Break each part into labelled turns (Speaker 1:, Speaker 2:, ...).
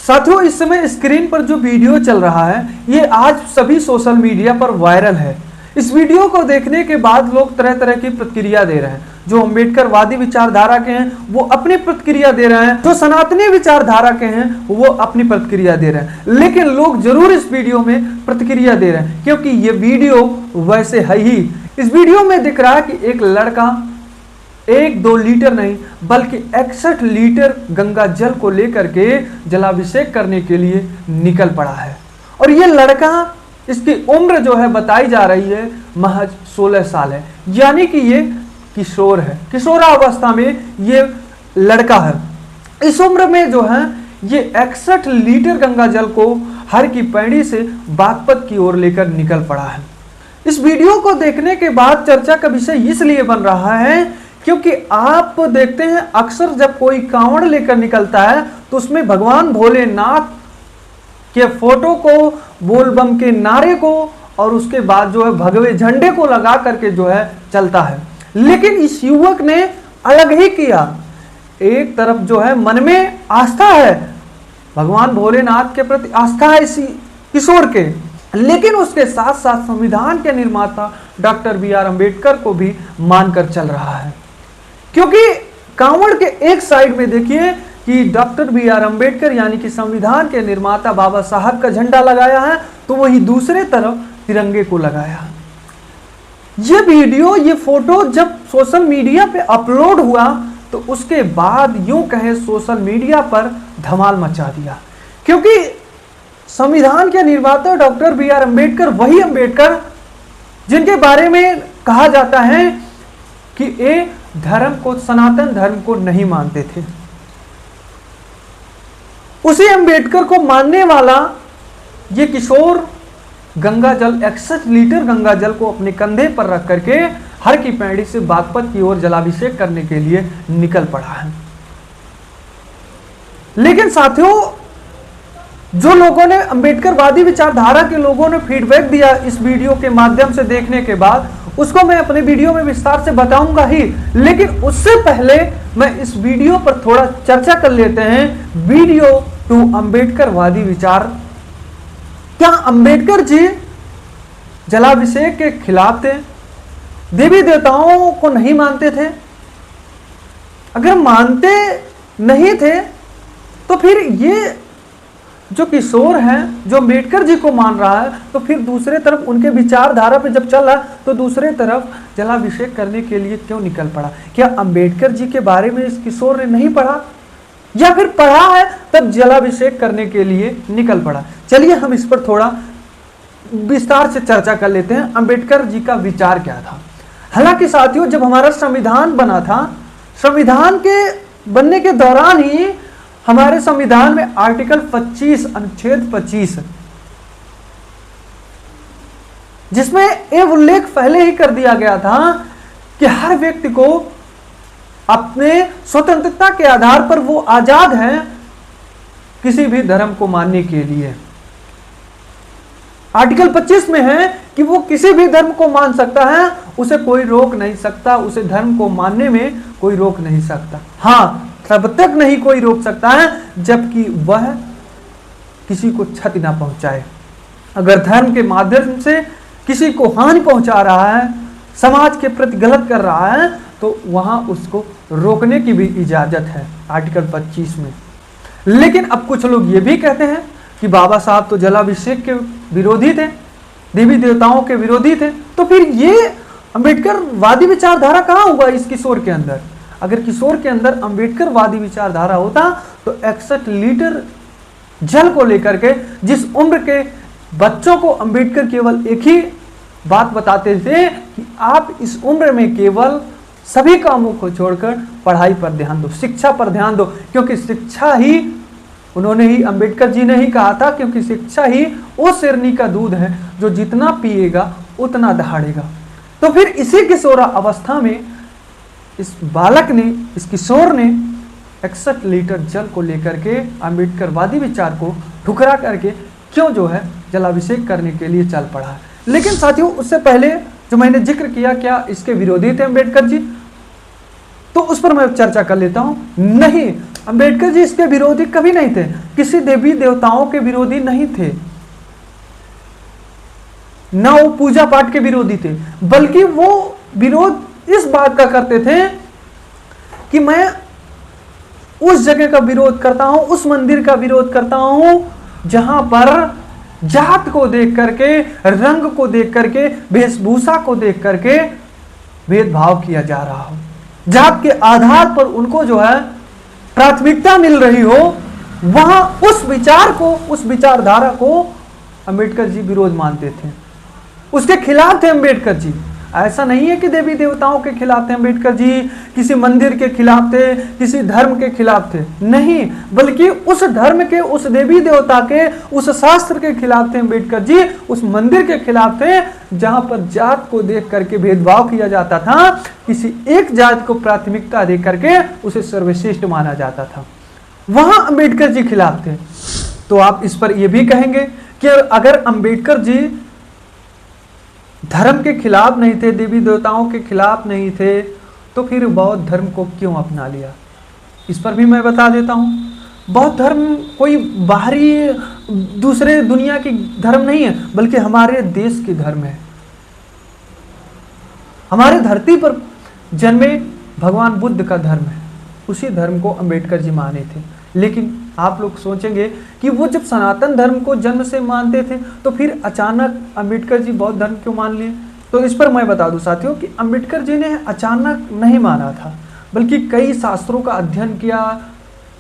Speaker 1: साथियों, इस समय स्क्रीन पर जो वीडियो चल रहा है ये आज सभी सोशल मीडिया पर वायरल है। इस वीडियो को देखने के बाद लोग तरह तरह की प्रतिक्रिया दे रहे हैं। जो अम्बेडकरवादी विचारधारा के हैं वो अपनी प्रतिक्रिया दे रहे हैं, जो सनातनी विचारधारा के हैं वो अपनी प्रतिक्रिया दे रहे हैं। लेकिन लोग जरूर इस वीडियो में प्रतिक्रिया दे रहे हैं क्योंकि ये वीडियो वैसे है ही। इस वीडियो में दिख रहा है कि एक लड़का 1-2 लीटर नहीं बल्कि 61 लीटर गंगा जल को लेकर के जलाभिषेक करने के लिए निकल पड़ा है। और ये लड़का, इसकी उम्र जो है बताई जा रही है महज 16 साल है, यानी कि ये किशोर है, किशोरावस्था में ये लड़का है। इस उम्र में जो है ये 61 लीटर गंगा जल को हर की पैड़ी से बागपत की ओर लेकर निकल पड़ा है। इस वीडियो को देखने के बाद चर्चा का विषय इसलिए बन रहा है क्योंकि आप देखते हैं अक्सर जब कोई कांवड़ लेकर निकलता है तो उसमें भगवान भोलेनाथ के फोटो को, बोलबम के नारे को और उसके बाद जो है भगवे झंडे को लगा करके जो है चलता है। लेकिन इस युवक ने अलग ही किया। एक तरफ जो है मन में आस्था है, भगवान भोलेनाथ के प्रति आस्था है इस किशोर के, लेकिन उसके साथ साथ संविधान के निर्माता डॉक्टर बी.आर. अम्बेडकर को भी मानकर चल रहा है। क्योंकि कांवड़ के एक साइड में देखिए कि डॉक्टर बी.आर. अम्बेडकर यानी कि संविधान के निर्माता बाबा साहब का झंडा लगाया है, तो वही दूसरे तरफ तिरंगे को लगाया। ये वीडियो, ये फोटो जब सोशल मीडिया पे अपलोड हुआ तो उसके बाद यूं कहे सोशल मीडिया पर धमाल मचा दिया। क्योंकि संविधान के निर्माता डॉक्टर बी.आर. अम्बेडकर वही अम्बेडकर जिनके बारे में कहा जाता है कि ये धर्म को, सनातन धर्म को नहीं मानते थे, उसी अम्बेडकर को मानने वाला ये किशोर गंगा जल, 61 लीटर गंगा जल को अपने कंधे पर रख करके हर की पैड़ी से बागपत की ओर जलाभिषेक करने के लिए निकल पड़ा है। लेकिन साथियों, जो लोगों ने, अम्बेडकरवादी विचारधारा के लोगों ने फीडबैक दिया इस वीडियो के माध्यम से देखने के बाद, उसको मैं अपने वीडियो में विस्तार से बताऊंगा ही। लेकिन उससे पहले मैं इस वीडियो पर थोड़ा चर्चा कर लेते हैं। वीडियो टू अम्बेडकरवादी विचार। क्या अम्बेडकर जी जलाभिषेक के खिलाफ थे? देवी देवताओं को नहीं मानते थे? अगर मानते नहीं थे तो फिर ये जो किशोर है, जो अम्बेडकर जी को मान रहा है, तो फिर दूसरे तरफ उनके विचारधारा पे जब चल रहा तो दूसरे तरफ जलाभिषेक करने के लिए क्यों निकल पड़ा? क्या अम्बेडकर जी के बारे में इस किशोर ने नहीं पढ़ा, या फिर पढ़ा है तब जलाभिषेक करने के लिए निकल पड़ा? चलिए हम इस पर थोड़ा विस्तार से चर्चा कर लेते हैं। अम्बेडकर जी का विचार क्या था? हालांकि साथियों, जब हमारा संविधान बना था, संविधान के बनने के दौरान ही हमारे संविधान में आर्टिकल 25 अनुच्छेद 25, जिसमें यह उल्लेख पहले ही कर दिया गया था कि हर व्यक्ति को अपने स्वतंत्रता के आधार पर वो आजाद है किसी भी धर्म को मानने के लिए। आर्टिकल 25 में है कि वो किसी भी धर्म को मान सकता है, उसे कोई रोक नहीं सकता, उसे धर्म को मानने में कोई रोक नहीं सकता। हाँ, तब तक नहीं कोई रोक सकता है जबकि वह किसी को क्षति ना पहुंचाए। अगर धर्म के माध्यम से किसी को हानि पहुंचा रहा है, समाज के प्रति गलत कर रहा है, तो वहां उसको रोकने की भी इजाजत है आर्टिकल 25 में। लेकिन अब कुछ लोग ये भी कहते हैं कि बाबा साहब तो जलाभिषेक के विरोधी थे, देवी देवताओं के विरोधी थे, तो फिर ये अम्बेडकरवादी विचारधारा कहाँ हुआ इस किशोर के अंदर? अगर किशोर के अंदर अम्बेडकरवादी विचारधारा होता तो 61 लीटर जल को लेकर के, जिस उम्र के बच्चों को अम्बेडकर केवल एक ही बात बताते थे कि आप इस उम्र में केवल सभी कामों को छोड़कर पढ़ाई पर ध्यान दो, शिक्षा पर ध्यान दो, क्योंकि शिक्षा ही, उन्होंने ही, अम्बेडकर जी ने ही कहा था, क्योंकि शिक्षा ही वो शेरनी का दूध है जो जितना पिएगा उतना दहाड़ेगा। तो फिर इसी किशोरा अवस्था में इस बालक ने, इस किशोर ने 61 लीटर जल को लेकर के अम्बेडकरवादी विचार को ठुकरा करके क्यों जो है जलाभिषेक करने के लिए चल पड़ा है। लेकिन साथियों, उससे पहले जो मैंने जिक्र किया, क्या इसके विरोधी थे अम्बेडकर जी? तो उस पर मैं चर्चा कर लेता हूं। नहीं, अंबेडकर जी इसके विरोधी कभी नहीं थे, किसी देवी देवताओं के विरोधी नहीं थे, ना वो पूजा पाठ के विरोधी थे, बल्कि वो विरोध इस बात का करते थे कि मैं उस जगह का विरोध करता हूं, उस मंदिर का विरोध करता हूं जहां पर जात को देख करके, रंग को देख करके, वेशभूषा को देख करके भेदभाव किया जा रहा हो, जात के आधार पर उनको जो है प्राथमिकता मिल रही हो, वहां उस विचार को, उस विचारधारा को अंबेडकर जी विरोध मानते थे, उसके खिलाफ थे अंबेडकर जी। ऐसा नहीं है कि देवी देवताओं के खिलाफ थे अंबेडकर जी, किसी मंदिर के खिलाफ थे, किसी धर्म के खिलाफ थे, नहीं, बल्कि उस धर्म के, उस देवी देवता के, उस शास्त्र के खिलाफ थे अंबेडकर जी, उस मंदिर के खिलाफ थे जहां पर जात को देख करके भेदभाव किया जाता था, किसी एक जात को प्राथमिकता दे करके उसे सर्वश्रेष्ठ माना जाता था, वहां अंबेडकर जी खिलाफ थे। तो आप इस पर यह भी कहेंगे कि अगर अंबेडकर जी धर्म के खिलाफ नहीं थे, देवी देवताओं के खिलाफ नहीं थे, तो फिर बौद्ध धर्म को क्यों अपना लिया? इस पर भी मैं बता देता हूं। बौद्ध धर्म कोई बाहरी दूसरे दुनिया की धर्म नहीं है, बल्कि हमारे देश की धर्म है। हमारे धरती पर जन्मे भगवान बुद्ध का धर्म है, उसी धर्म को अंबेडकर जी माने थे। लेकिन आप लोग सोचेंगे कि वो जब सनातन धर्म को जन्म से मानते थे तो फिर अचानक अंबेडकर जी बौद्ध धर्म क्यों मान लिए? तो इस पर मैं बता दूं साथियों कि अंबेडकर जी ने अचानक नहीं माना था, बल्कि कई शास्त्रों का अध्ययन किया,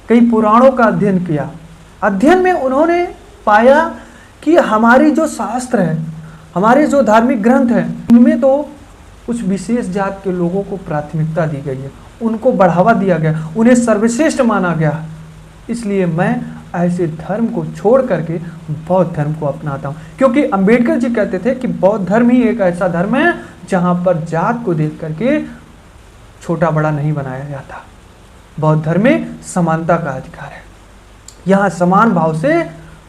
Speaker 1: कई पुराणों का अध्ययन किया। अध्ययन में उन्होंने पाया कि हमारी जो शास्त्र है, हमारे जो धार्मिक ग्रंथ हैं, उनमें तो कुछ विशेष जात के लोगों को प्राथमिकता दी गई है, उनको बढ़ावा दिया गया, उन्हें सर्वश्रेष्ठ माना गया। इसलिए मैं ऐसे धर्म को छोड़ करके बौद्ध धर्म को अपनाता हूं, क्योंकि अंबेडकर जी कहते थे कि बौद्ध धर्म ही एक ऐसा धर्म है जहां पर जात को देख करके छोटा बड़ा नहीं बनाया जाता। बौद्ध धर्म में समानता का अधिकार है, यहाँ समान भाव से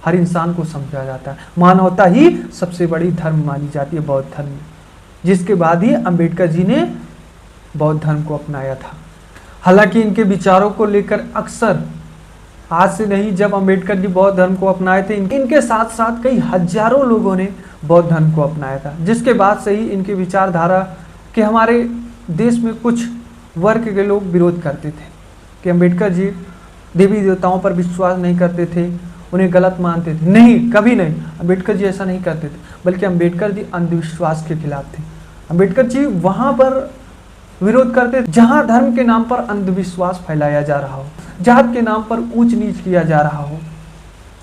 Speaker 1: हर इंसान को समझा जाता है, मानवता ही सबसे बड़ी धर्म मानी जाती है बौद्ध धर्म में, जिसके बाद ही अंबेडकर जी ने बौद्ध धर्म को अपनाया था। हालांकि इनके विचारों को लेकर अक्सर, आज से नहीं, जब अंबेडकर जी बौद्ध धर्म को अपनाए थे, इनके साथ साथ कई हजारों लोगों ने बौद्ध धर्म को अपनाया था, जिसके बाद से ही इनकी विचारधारा के हमारे देश में कुछ वर्ग के लोग विरोध करते थे कि अंबेडकर जी देवी देवताओं पर विश्वास नहीं करते थे, उन्हें गलत मानते थे। नहीं, कभी नहीं, अंबेडकर जी ऐसा नहीं करते थे, बल्कि अंबेडकर जी अंधविश्वास के खिलाफ थे। अंबेडकर जी वहां पर विरोध करते जहां धर्म के नाम पर अंधविश्वास फैलाया जा रहा हो, जात के नाम पर ऊंच नीच किया जा रहा हो,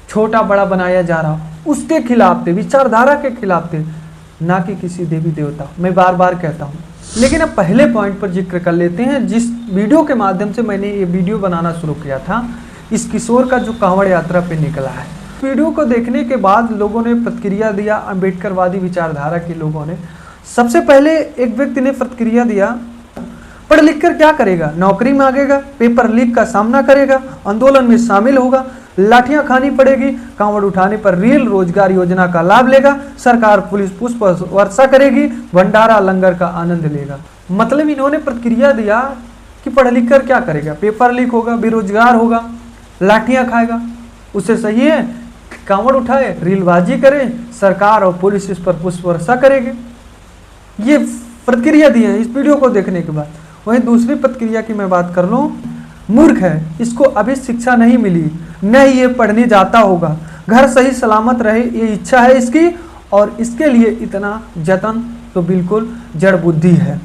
Speaker 1: छोटा बड़ा बनाया जा रहा हो, उसके खिलाफ थे, विचारधारा के खिलाफ थे, ना कि किसी देवी देवता। मैं बार बार कहता हूं। लेकिन अब पहले पॉइंट पर जिक्र कर लेते हैं, जिस वीडियो के माध्यम से मैंने ये वीडियो बनाना शुरू किया था, इस किशोर का जो कांवड़ यात्रा पे निकला है। वीडियो को देखने के बाद लोगों ने प्रतिक्रिया दिया, अंबेडकरवादी विचारधारा के लोगों ने। सबसे पहले एक व्यक्ति ने प्रतिक्रिया दिया, पढ़ लिख कर क्या करेगा, नौकरी मांगेगा, पेपर लीक का सामना करेगा, आंदोलन में शामिल होगा, लाठियां खानी पड़ेगी, कांवड़ उठाने पर रेल रोजगार योजना का लाभ लेगा, सरकार पुलिस पुष्प वर्षा करेगी, भंडारा लंगर का आनंद लेगा। मतलब इन्होंने प्रतिक्रिया दिया कि पढ़ लिख कर क्या करेगा, पेपर लीक होगा, बेरोजगार होगा, लाठियां खाएगा, उससे सही है कांवड़ उठाए, रेलबाजी करे, सरकार और पुलिस इस पर पुष्प वर्षा करेगी। ये प्रतिक्रिया दी है इस वीडियो को देखने के बाद। वहीं दूसरी प्रतिक्रिया की मैं बात कर लूं, मूर्ख है, इसको अभी शिक्षा नहीं मिली, न ये पढ़ने जाता होगा, घर सही सलामत रहे ये इच्छा है इसकी, और इसके लिए इतना जतन तो बिल्कुल जड़ बुद्धि है।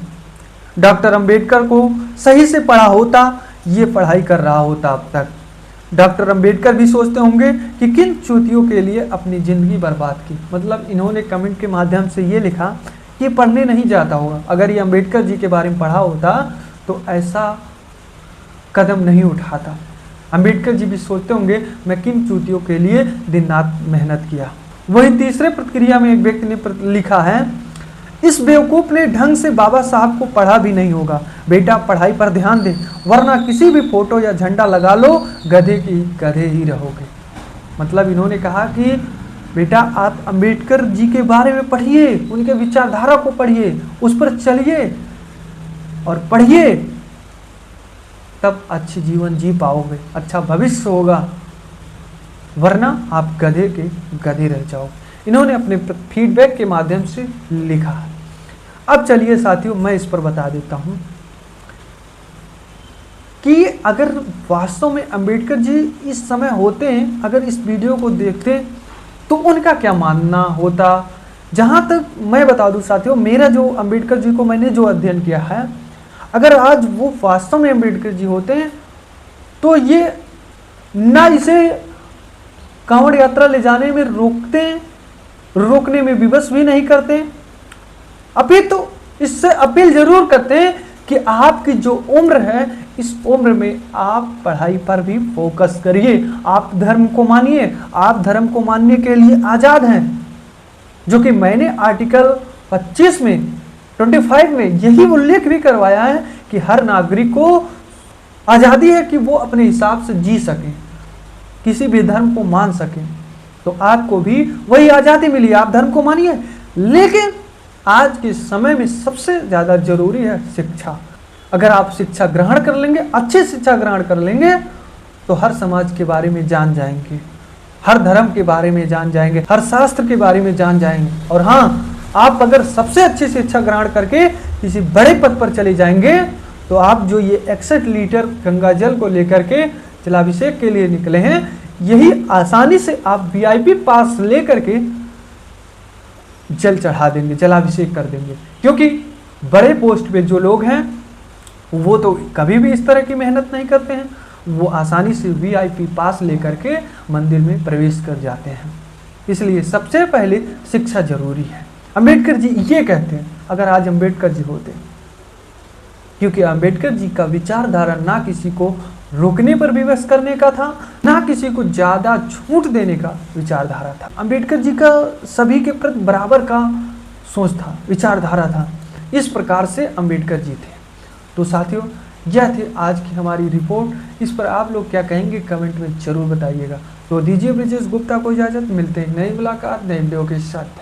Speaker 1: डॉक्टर अंबेडकर को सही से पढ़ा होता, ये पढ़ाई कर रहा होता अब तक। डॉक्टर अंबेडकर भी सोचते होंगे कि किन चूतियों के लिए अपनी जिंदगी बर्बाद की। मतलब इन्होंने कमेंट के माध्यम से ये लिखा कि पढ़ने नहीं जाता होगा। अगर ये अंबेडकर जी के बारे में पढ़ा होता तो ऐसा कदम नहीं उठाता। अंबेडकर जी भी सोचते होंगे मैं किन चूतियों के लिए दिन रात मेहनत किया। वहीं तीसरे प्रतिक्रिया में एक व्यक्ति ने लिखा है, इस बेवकूफ ने ढंग से बाबा साहब को पढ़ा भी नहीं होगा, बेटा पढ़ाई पर ध्यान दे, वरना किसी भी फोटो या झंडा लगा लो, गधे की गधे ही रहोगे। मतलब इन्होंने कहा कि बेटा आप अंबेडकर जी के बारे में पढ़िए, उनके विचारधारा को पढ़िए, उस पर चलिए और पढ़िए, तब अच्छी जीवन जी पाओगे, अच्छा भविष्य होगा, वरना आप गधे के गधे रह जाओ। इन्होंने अपने फीडबैक के माध्यम से लिखा है। अब चलिए साथियों, मैं इस पर बता देता हूं कि अगर वास्तव में अंबेडकर जी इस समय होते हैं, अगर इस वीडियो को देखते तो उनका क्या मानना होता। जहां तक मैं बता दूं साथियों, मेरा जो अंबेडकर जी को मैंने जो अध्ययन किया है, अगर आज वो वास्तव में अंबेडकर जी होते हैं तो ये ना इसे कांवड़ यात्रा ले जाने में रोकने में विवश भी नहीं करते, अभी तो इससे अपील जरूर करते हैं कि आपकी जो उम्र है, इस उम्र में आप पढ़ाई पर भी फोकस करिए, आप धर्म को मानिए, आप धर्म को मानने के लिए आज़ाद हैं। जो कि मैंने आर्टिकल 25 में यही उल्लेख भी करवाया है कि हर नागरिक को आज़ादी है कि वो अपने हिसाब से जी सके, किसी भी धर्म को मान सके। तो आपको भी वही आज़ादी मिली, आप धर्म को मानिए। लेकिन आज के समय में सबसे ज़्यादा जरूरी है शिक्षा। अगर आप शिक्षा ग्रहण कर लेंगे, अच्छी शिक्षा ग्रहण कर लेंगे, तो हर समाज के बारे में जान जाएंगे, हर धर्म के बारे में जान जाएंगे, हर शास्त्र के बारे में जान जाएंगे। और हाँ, आप अगर सबसे अच्छी शिक्षा ग्रहण करके किसी बड़े पद पर चले जाएंगे, तो आप जो ये 61 लीटर गंगा जल को लेकर के जलाभिषेक के लिए निकले हैं, यही आसानी से आप VIP पास लेकर के जल चढ़ा देंगे, जलाभिषेक कर देंगे। क्योंकि बड़े पोस्ट पे जो लोग हैं वो तो कभी भी इस तरह की मेहनत नहीं करते हैं, वो आसानी से VIP पास लेकर के मंदिर में प्रवेश कर जाते हैं। इसलिए सबसे पहले शिक्षा जरूरी है। अंबेडकर जी ये कहते हैं, अगर आज अंबेडकर जी होते, क्योंकि अंबेडकर जी का विचारधारा ना किसी को रोकने पर विवश करने का था, ना किसी को ज़्यादा छूट देने का विचारधारा था। अंबेडकर जी का सभी के प्रति बराबर का सोच था, विचारधारा था। इस प्रकार से अंबेडकर जी थे। तो साथियों, यह थी आज की हमारी रिपोर्ट। इस पर आप लोग क्या कहेंगे कमेंट में जरूर बताइएगा। तो दीजिए ब्रिजेश गुप्ता को इजाज़त, मिलते हैं नई मुलाकात नए वीडियो के साथ।